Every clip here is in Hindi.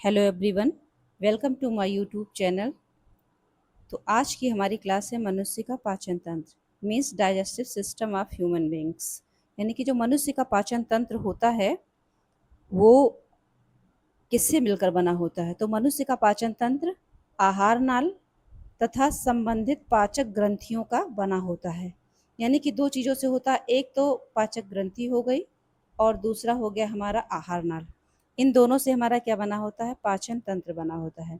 Hello everyone, welcome to my YouTube channel. तो आज की हमारी क्लास है मनुष्य का पाचन तंत्र means digestive system of human beings. यानी कि जो मनुष्य का पाचन तंत्र होता है वो किससे मिलकर बना होता है। तो मनुष्य का पाचन तंत्र आहार नाल तथा संबंधित पाचक ग्रंथियों का बना होता है। यानी कि दो चीज़ों से होता है, एक तो पाचक ग्रंथि हो गई और दूसरा हो गया हमारा आहार नाल। इन दोनों से हमारा क्या बना होता है, पाचन तंत्र बना होता है।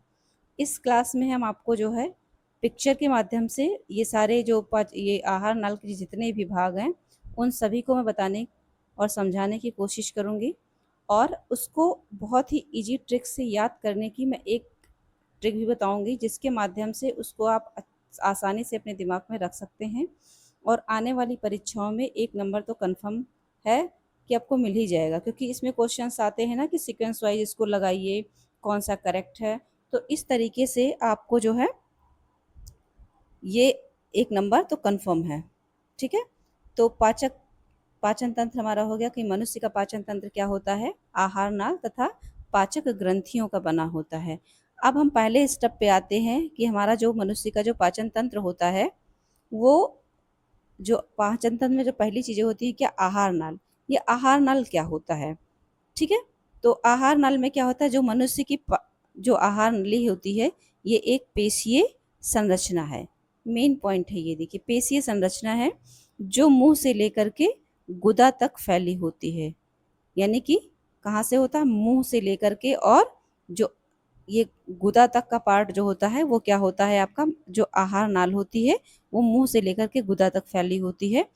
इस क्लास में हम आपको जो है पिक्चर के माध्यम से ये सारे ये आहार नाल के जितने भी भाग हैं उन सभी को मैं बताने और समझाने की कोशिश करूँगी, और उसको बहुत ही इजी ट्रिक से याद करने की मैं एक ट्रिक भी बताऊंगी, जिसके माध्यम से उसको आप आसानी से अपने दिमाग में रख सकते हैं और आने वाली परीक्षाओं में 1 नंबर तो कंफर्म है कि आपको मिल ही जाएगा, क्योंकि इसमें क्वेश्चंस आते हैं ना कि सीक्वेंस वाइज इसको लगाइए, कौन सा करेक्ट है। तो इस तरीके से आपको जो है ये 1 नंबर तो कंफर्म है। ठीक है, तो पाचन तंत्र हमारा हो गया कि मनुष्य का पाचन तंत्र क्या होता है, आहार नाल तथा पाचक ग्रंथियों का बना होता है। अब हम पहले स्टेप पे आते हैं कि हमारा जो मनुष्य का जो पाचन तंत्र होता है वो जो पाचन तंत्र में जो पहली चीजें होती है क्या, आहार नाल। ये आहार नाल क्या होता है, ठीक है। तो आहार नाल में क्या होता है, जो मनुष्य की जो आहार नली होती है ये एक पेशीय संरचना है। मेन पॉइंट है ये, देखिए पेशीय संरचना है जो मुंह से लेकर के गुदा तक फैली होती है। यानी कि कहाँ से होता है, मुंह से लेकर के, और जो ये गुदा तक का पार्ट जो होता है वो क्या होता है, आपका जो आहार नाल होती है वो मुंह से लेकर के गुदा तक फैली होती है।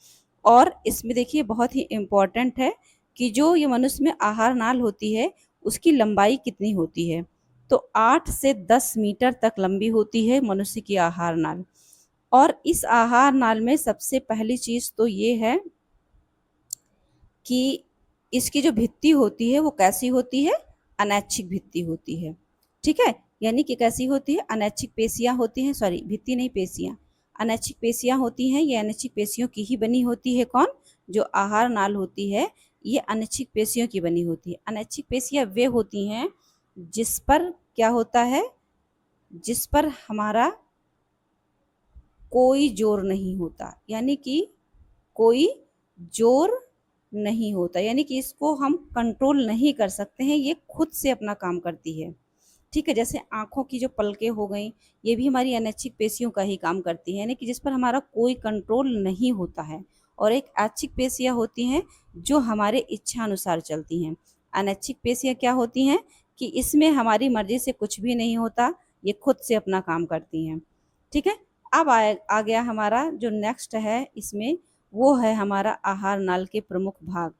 और इसमें देखिए बहुत ही इम्पोर्टेंट है कि जो ये मनुष्य में आहार नाल होती है उसकी लंबाई कितनी होती है। तो 8 से 10 मीटर तक लंबी होती है मनुष्य की आहार नाल। और इस आहार नाल में सबसे पहली चीज तो ये है कि इसकी जो भित्ति होती है वो कैसी होती है, अनैच्छिक भित्ति होती है। ठीक है, यानी कि कैसी होती है, अनैच्छिक पेशियां होती हैं, सॉरी भित्ति नहीं पेशियां, अनैच्छिक पेशियां होती हैं। ये अनैच्छिक पेशियों की ही बनी होती है। कौन, जो आहार नाल होती है ये अनैच्छिक पेशियों की बनी होती है। अनैच्छिक पेशियां वे होती हैं जिस पर क्या होता है, जिस पर हमारा कोई जोर नहीं होता। यानी कि कोई जोर नहीं होता, यानी कि इसको हम कंट्रोल नहीं कर सकते हैं, ये खुद से अपना काम करती है। ठीक है, जैसे आंखों की जो पलकें हो गई ये भी हमारी अनैच्छिक पेशियों का ही काम करती है, यानी कि जिस पर हमारा कोई कंट्रोल नहीं होता है। और एक ऐच्छिक पेशियां होती हैं जो हमारे इच्छा अनुसार चलती हैं। अनैच्छिक पेशियां क्या होती हैं कि इसमें हमारी मर्जी से कुछ भी नहीं होता, ये खुद से अपना काम करती हैं। ठीक है, अब आ गया हमारा जो नेक्स्ट है इसमें, वो है हमारा आहार नाल के प्रमुख भाग।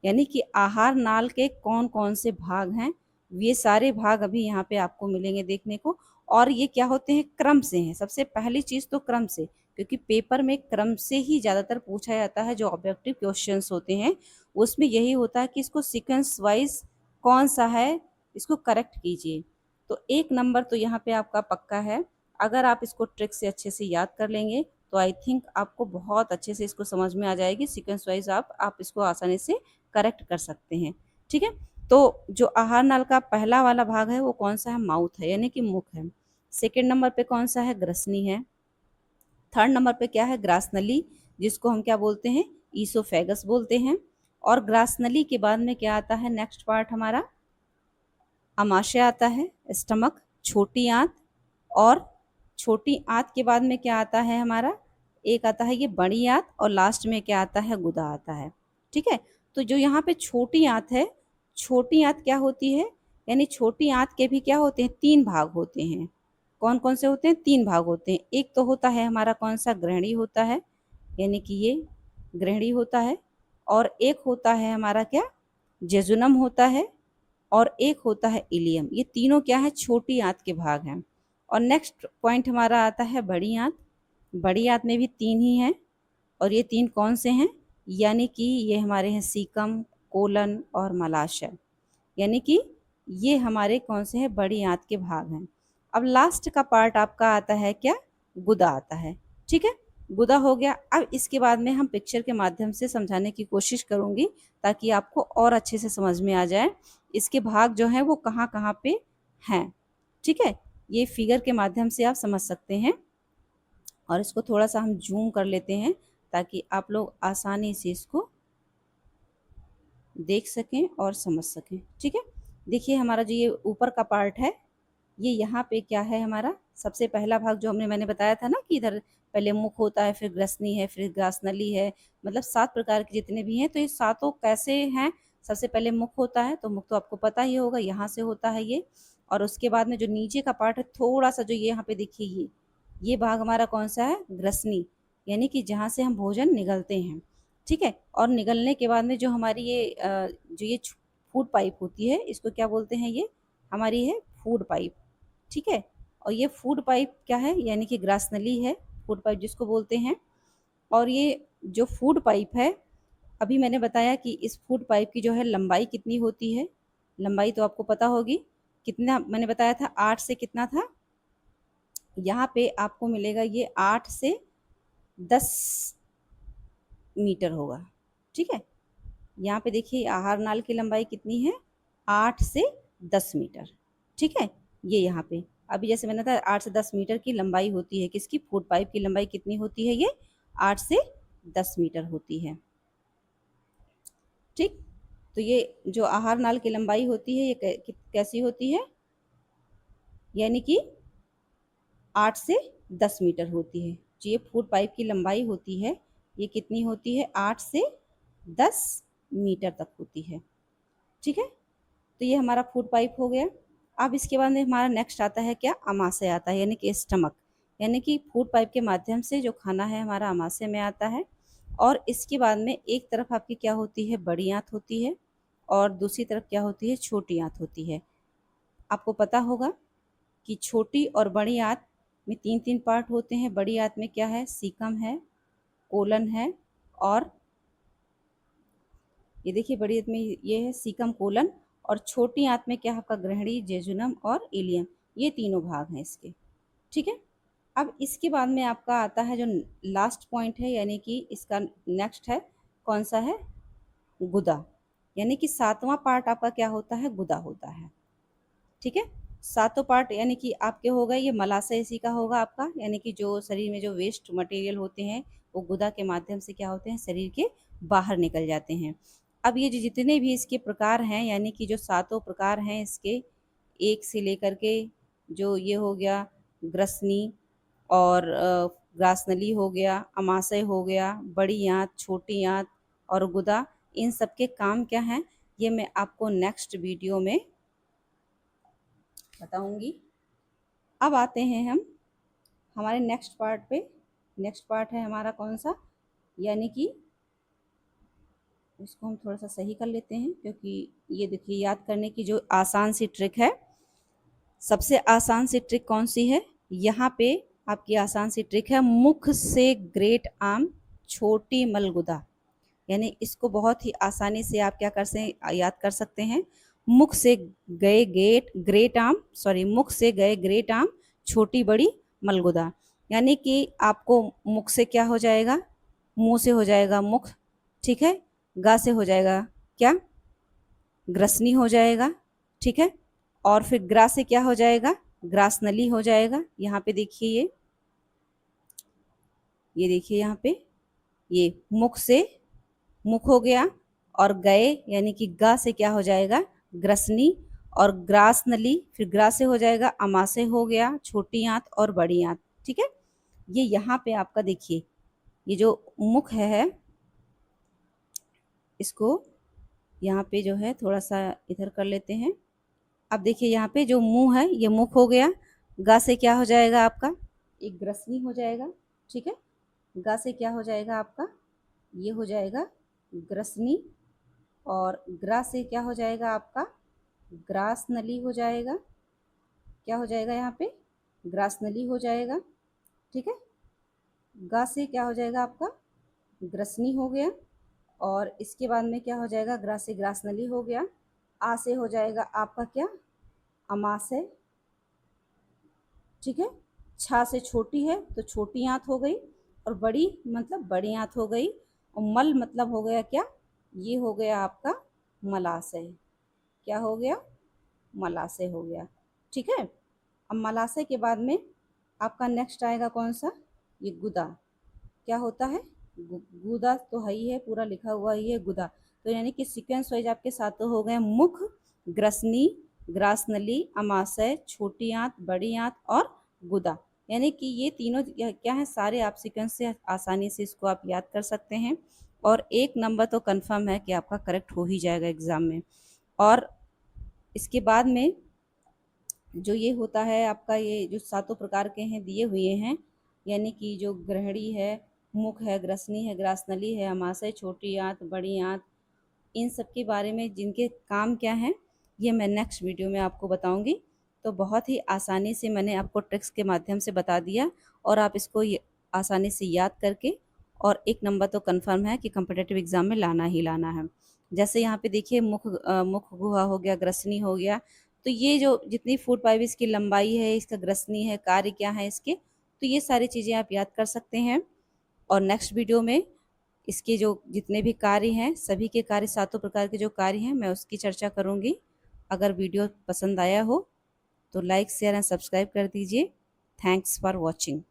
यानी कि आहार नाल के कौन कौन से भाग हैं, ये सारे भाग अभी यहाँ पे आपको मिलेंगे देखने को। और ये क्या होते हैं, क्रम से हैं। सबसे पहली चीज तो क्रम से, क्योंकि पेपर में क्रम से ही ज्यादातर पूछा जाता है। जो ऑब्जेक्टिव क्वेश्चंस होते हैं उसमें यही होता है कि इसको सीक्वेंस वाइज कौन सा है इसको करेक्ट कीजिए। तो 1 नंबर तो यहाँ पे आपका पक्का है। अगर आप इसको ट्रिक से अच्छे से याद कर लेंगे तो आई थिंक आपको बहुत अच्छे से इसको समझ में आ जाएगी। सीक्वेंस वाइज आप इसको आसानी से करेक्ट कर सकते हैं। ठीक है, तो जो आहार नाल का पहला वाला भाग है वो कौन सा है, माउथ है, यानी कि मुख है। सेकेंड नंबर पे कौन सा है, ग्रसनी है। थर्ड नंबर पे क्या है, ग्रासनली, जिसको हम क्या बोलते हैं, ईसोफेगस बोलते हैं। और ग्रासनली के बाद में क्या आता है, नेक्स्ट पार्ट हमारा अमाशय आता है, स्टमक, छोटी आंत। और छोटी आंत के बाद में क्या आता है हमारा, एक आता है ये बड़ी आंत, और लास्ट में क्या आता है, गुदा आता है। ठीक है, तो जो यहाँ पे छोटी आंत है, छोटी आंत क्या होती है, यानी छोटी आंत के भी क्या होते हैं, 3 भाग होते हैं। कौन कौन से होते हैं, 3 भाग होते हैं। एक तो होता है हमारा कौन सा, ग्रहणी होता है, यानी कि ये ग्रहणी होता है। और एक होता है हमारा क्या, जेजुनम होता है। और एक होता है इलियम। ये तीनों क्या है, छोटी आंत के भाग हैं। और नेक्स्ट पॉइंट हमारा आता है बड़ी आंत। बड़ी आंत में भी 3 ही हैं, और ये 3 कौन से हैं, यानी कि ये हमारे हैं सीकम, कोलन और मलाशय। यानी कि ये हमारे कौन से हैं, बड़ी आंत के भाग हैं। अब लास्ट का पार्ट आपका आता है क्या, गुदा आता है। ठीक है, गुदा हो गया। अब इसके बाद में हम पिक्चर के माध्यम से समझाने की कोशिश करूंगी ताकि आपको और अच्छे से समझ में आ जाए इसके भाग जो हैं वो कहाँ कहाँ पे हैं। ठीक है, ये फिगर के माध्यम से आप समझ सकते हैं। और इसको थोड़ा सा हम जूम कर लेते हैं ताकि आप लोग आसानी से इसको देख सकें और समझ सकें। ठीक है, देखिए हमारा जो ये ऊपर का पार्ट है, ये यहाँ पे क्या है, हमारा सबसे पहला भाग जो मैंने बताया था ना कि इधर पहले मुख होता है, फिर ग्रसनी है, फिर ग्रासनली है, मतलब 7 प्रकार के जितने भी हैं। तो ये सातों कैसे हैं? सबसे पहले मुख होता है, तो मुख तो आपको पता ही होगा, यहाँ से होता है ये। और उसके बाद में जो नीचे का पार्ट है थोड़ा सा, जो ये यहाँ पे देखिए, ये भाग हमारा कौन सा है? ग्रसनी, यानी कि जहाँ से हम भोजन निगलते हैं। ठीक है, और निगलने के बाद में जो हमारी ये जो ये फूड पाइप होती है, इसको क्या बोलते हैं? ये हमारी है फूड पाइप। ठीक है, और ये फूड पाइप क्या है? यानी कि ग्रासनली है, फूड पाइप जिसको बोलते हैं। और ये जो फूड पाइप है, अभी मैंने बताया कि इस फूड पाइप की जो है लंबाई कितनी होती है। लंबाई तो आपको पता होगी, कितना मैंने बताया था? 8 से कितना था? यहाँ पे आपको मिलेगा ये 8 से 10 मीटर होगा। ठीक है, यहाँ पे देखिए आहार नाल की लंबाई कितनी है? 8 से 10 मीटर। ठीक है, ये यहाँ पे अभी जैसे मैंने बताया 8 से 10 मीटर की लंबाई होती है। किसकी? फूड पाइप की लंबाई कितनी होती है? ये 8 से 10 मीटर होती है। ठीक, तो ये जो आहार नाल की लंबाई होती है, ये कैसी होती है? यानी कि 8 से 10 मीटर होती है। जो ये फूड पाइप की लंबाई होती है, ये कितनी होती है? 8 से 10 मीटर तक होती है। ठीक है, तो ये हमारा फूड पाइप हो गया। अब इसके बाद में हमारा नेक्स्ट आता है क्या? अमाशय आता है, यानी कि स्टमक। यानी कि फूड पाइप के माध्यम से जो खाना है हमारा अमाशय में आता है। और इसके बाद में एक तरफ आपकी क्या होती है? बड़ी आंत होती है, और दूसरी तरफ क्या होती है? छोटी आंत होती है। आपको पता होगा कि छोटी और बड़ी आंत में 3-3 पार्ट होते हैं। बड़ी आंत में क्या है? सीकम है, कोलन है, और ये देखिए बड़ी आंत में ये है सीकम, कोलन। और छोटी आंत में क्या है आपका? ग्रहणी, जेजुनम और इलियम। ये तीनों भाग हैं इसके। ठीक है, अब इसके बाद में आपका आता है जो लास्ट पॉइंट है, यानी कि इसका नेक्स्ट है कौन सा है? गुदा। यानी कि 7वां पार्ट आपका क्या होता है? गुदा होता है। ठीक है, सातों पार्ट यानी कि आपके होगा, ये मलाशय इसी का होगा आपका। यानी कि जो शरीर में जो वेस्ट मटेरियल होते हैं, वो गुदा के माध्यम से क्या होते हैं? शरीर के बाहर निकल जाते हैं। अब ये जो जितने भी इसके प्रकार हैं, यानी कि जो सातों प्रकार हैं इसके, एक से लेकर के जो ये हो गया ग्रसनी, और ग्रासनली हो गया, अमाशय हो गया, बड़ी आंत, छोटी आंत और गुदा, इन सब के काम क्या हैं, ये मैं आपको नेक्स्ट वीडियो में बताऊंगी। अब आते हैं हम हमारे नेक्स्ट पार्ट पे। नेक्स्ट पार्ट है हमारा कौन सा? यानी कि इसको हम थोड़ा सा सही कर लेते हैं, क्योंकि ये देखिए याद करने की जो आसान सी ट्रिक है, सबसे आसान सी ट्रिक कौन सी है? यहाँ पे आपकी आसान सी ट्रिक है, मुख से ग्रेट आम, छोटी मलगुदा। यानी इसको बहुत ही आसानी से आप क्या कर से याद कर सकते हैं? मुख से गए ग्रेट आम, सॉरी, मुख से गए ग्रेट आम, छोटी बड़ी मलगुदा। यानी कि आपको मुख से क्या हो जाएगा? मुंह से हो जाएगा मुख। ठीक है, गा से हो जाएगा क्या? ग्रसनी हो जाएगा। ठीक है, और फिर ग्रा से क्या हो जाएगा? ग्रासनली हो जाएगा। यहाँ पे देखिए ये देखिए यहाँ पे ये मुख से मुख हो गया, और गए यानी कि गा से क्या हो जाएगा? ग्रसनी, और ग्रास नली, फिर ग्रा से हो जाएगा अमाशय हो गया, छोटी आंत और बड़ी आंत। ठीक है, ये यहाँ पे आपका देखिए ये जो मुख है, इसको यहाँ पे जो है थोड़ा सा इधर कर लेते हैं। अब देखिए यहाँ पे जो मुंह है, ये मुख हो गया। गा से क्या हो जाएगा आपका? एक ग्रसनी हो जाएगा। ठीक है, गा से क्या हो जाएगा आपका? ये हो जाएगा ग्रसनी, और ग्रा से क्या हो जाएगा आपका? ग्रास नली हो जाएगा। क्या हो जाएगा यहाँ पे? ग्रास नली हो जाएगा। ठीक है, गा से क्या हो जाएगा आपका? ग्रसनी हो गया, और इसके बाद में क्या हो जाएगा? ग्रा से ग्रास नली हो गया। आ से हो जाएगा आपका क्या? अमाशय। ठीक है, छा से छोटी है तो छोटी आंत हो गई, और बड़ी मतलब बड़ी आंत हो गई, और मल मतलब हो गया क्या? ये हो गया आपका मलाशय। क्या हो गया? मलाशय हो गया। ठीक है। अब मलाशय के बाद में आपका नेक्स्ट आएगा कौन सा, ये गुदा। क्या होता है, गुदा तो है ही है, पूरा लिखा हुआ ही है गुदा। तो यानी कि सीक्वेंस वाइज आपके सातों हो गए, मुख, ग्रसनी, ग्रासनली, अमाशय, छोटी आंत, बड़ी आंत और गुदा। यानी कि ये तीनों क्या है, सारे आप सीक्वेंस से आसानी से इसको आप याद कर सकते हैं। और 1 नंबर तो कंफर्म है कि आपका करेक्ट हो ही जाएगा एग्जाम में। और इसके बाद में जो ये होता है आपका, ये जो सातों प्रकार के हैं दिए हुए हैं, यानी कि जो ग्रहणी है, मुख है, ग्रसनी है, ग्रासनली है, अमाशय, छोटी आंत, बड़ी आंत, इन सब के बारे में जिनके काम क्या हैं, ये मैं नेक्स्ट वीडियो में आपको बताऊंगी। तो बहुत ही आसानी से मैंने आपको ट्रिक्स के माध्यम से बता दिया, और आप इसको आसानी से याद करके, और 1 नंबर तो कंफर्म है कि कम्पिटेटिव एग्जाम में लाना ही लाना है। जैसे यहाँ पे देखिए, मुख गुहा हो गया, ग्रसनी हो गया, तो ये जो जितनी फूड पाइप इसकी लंबाई है, इसका ग्रसनी है, कार्य क्या है इसके, तो ये सारी चीज़ें आप याद कर सकते हैं। और नेक्स्ट वीडियो में इसके जो जितने भी कार्य हैं, सभी के कार्य, सातों प्रकार के जो कार्य हैं, मैं उसकी चर्चा करूँगी। अगर वीडियो पसंद आया हो तो लाइक, शेयर एंड सब्सक्राइब कर दीजिए। Thanks for watching.